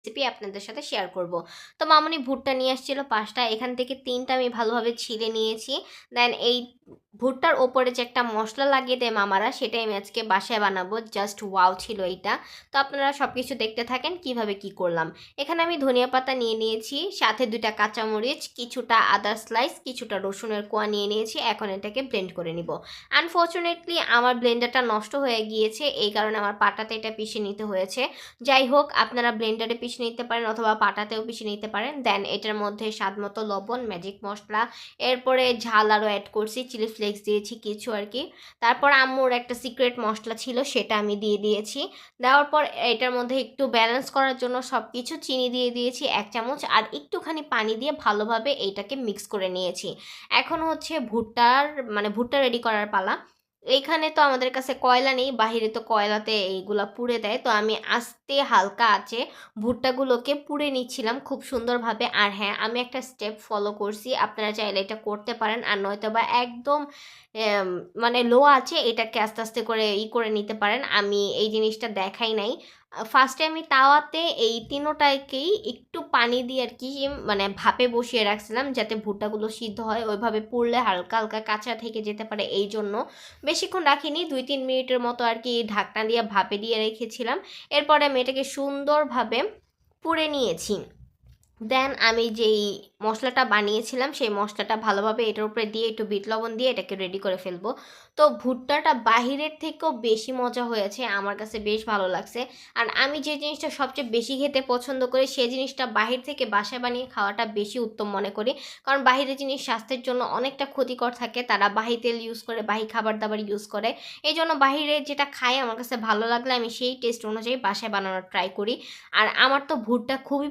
Recipe আপনাদের সাথে share করব। তো মামুনি ভুট্টা নিয়ে আসছিল 5টা, এখান থেকে 3টা আমি ভালোভাবে ছিলে নিয়েছি। দেন এই ভুট্টার ওপরে যে একটা মশলা লাগিয়ে দেয় মামারা, সেটাই আমি আজকে বাসায় বানাবো। জাস্ট ওয়াও ছিল এইটা। তো আপনারা সব কিছু দেখতে থাকেন কিভাবে কি করলাম। এখানে আমি ধনিয়া পাতা নিয়ে নিয়েছি, সাথে 2টা কাঁচামরিচ, কিছুটা আদা স্লাইস, কিছুটা রসুনের কোয়া নিয়ে নিয়েছি। এখন এটাকে ব্লেন্ড করে নিব। আনফর্চুনেটলি আমার ব্লেন্ডারটা নষ্ট হয়ে গিয়েছে, এই কারণে আমার পাটাতে এটা পিষে নিতে হয়েছে। যাই হোক, আপনারা ব্লেন্ডারে পিষে নিতে পারেন অথবা পাটাতেও পিষে নিতে পারেন। দেন এটার মধ্যে স্বাদ মতো লবণ, ম্যাজিক মশলা, এরপরে ঝাল আরও অ্যাড করছি, চিলি ফ্লেক্স দিয়েছি কিছু আর কি। তারপর আম্মুর একটা সিক্রেট মশলা ছিল, সেটা আমি দিয়ে দিয়েছি। দেওয়ার পর এটার মধ্যে একটু ব্যালেন্স করার জন্য সব কিছু চিনি দিয়ে দিয়েছি 1 চামচ, আর একটুখানি পানি দিয়ে ভালোভাবে এইটাকে মিক্স করে নিয়েছি। এখন হচ্ছে ভুট্টা রেডি করার পালা। এইখানে তো আমাদের কাছে কয়লা নেই, বাহিরে তো কয়লাতে এইগুলা পুড়ে দেয়। তো আমি আস্তে হালকা আছে ভুট্টাগুলোকে পুড়ে নিচ্ছিলাম খুব সুন্দরভাবে। আর হ্যাঁ, আমি একটা স্টেপ ফলো করছি, আপনারা চাইলে এটা করতে পারেন, আর নয়তো বা একদম এম, মানে লো আছে এটাকে আস্তে আস্তে করে করে নিতে পারেন। আমি এই জিনিসটা দেখাই নাই। ফার্স্টে আমি তাওয়াতে এই তিনোটাকেই একটু পানি দিয়ে আর কি মানে ভাপে বসিয়ে রাখছিলাম, যাতে ভুট্টাগুলো সিদ্ধ হয়। ওইভাবে পুড়লে হালকা হালকা কাঁচা থেকে যেতে পারে, এই জন্য বেশিক্ষণ রাখিনি, 2-3 মিনিটের মতো আর কি ঢাকনা দিয়ে ভাপে দিয়ে রেখেছিলাম। এরপরে আমি এটাকে সুন্দরভাবে পুড়ে নিয়েছি। দেন আমি যেই মশলাটা বানিয়েছিলাম সেই মশলাটা ভালোভাবে এটার উপরে দিয়ে একটু বিট লবণ দিয়ে এটাকে রেডি করে ফেলবো। তো ভুট্টাটা বাহিরের থেকেও বেশি মজা হয়েছে, আমার কাছে বেশ ভালো লাগছে। আর আমি যে জিনিসটা সবচেয়ে বেশি খেতে পছন্দ করি, সেই জিনিসটা বাহির থেকে বাসায় বানিয়ে খাওয়াটা বেশি উত্তম মনে করি। কারণ বাহিরের জিনিস স্বাস্থ্যের জন্য অনেকটা ক্ষতিকর থাকে, তারা বাহি তেল ইউজ করে, বাহি খাবার দাবার ইউজ করে। এই জন্য বাহিরে যেটা খাই আমার কাছে ভালো লাগলে আমি সেই টেস্ট অনুযায়ী বাসায় বানানোর ট্রাই করি। আর আমার তো ভুট্টা খুবই